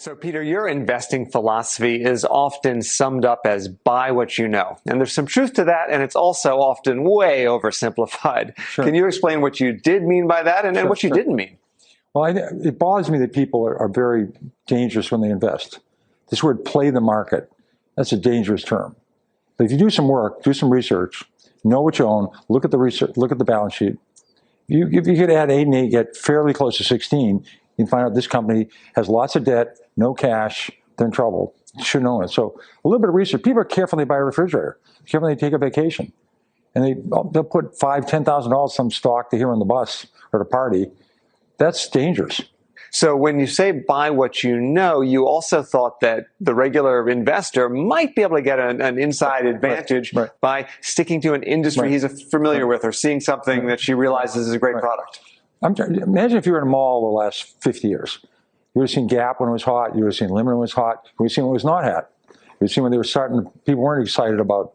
So, Peter, your investing philosophy is often summed up as buy what you know. And there's some truth to that, and it's also often way oversimplified. Sure. Can you explain what you did mean by that and what you didn't mean? Well, it bothers me that people are very dangerous when they invest. This word play the market, that's a dangerous term. But if you do some work, do some research, know what you own, look at the research, look at the balance sheet. If you could add 8 and 8, get fairly close to 16, you can find out this company has lots of debt, no cash, they're in trouble. You shouldn't own it. So a little bit of research. People are careful when they buy a refrigerator, careful when they take a vacation. And they'll put $5,000, $10,000 some stock to hear on the bus or the party. That's dangerous. So when you say buy what you know, you also thought that the regular investor might be able to get an inside advantage by sticking to an industry he's familiar with or seeing something that she realizes is a great product. Imagine if you were in a mall the last 50 years. You would have seen Gap when it was hot. You would have seen Limited when it was hot. You would have seen when it was not hot. You would have seen when they were starting, people weren't excited about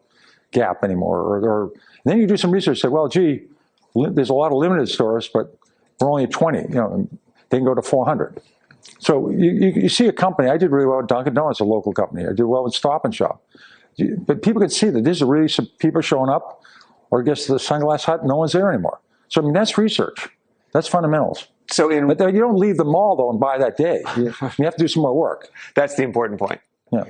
Gap anymore. And then you do some research, say, well, gee, there's a lot of limited stores, but we're only at 20. You know, they can go to 400. So you see a company. I did really well with Dunkin' Donuts, a local company. I did well with Stop and Shop. But people could see that these are really some people showing up, or I guess the Sunglass Hut, no one's there anymore. So I mean, that's research. That's fundamentals. So but you don't leave the mall though and buy that day. You have to do some more work. That's the important point. Yeah.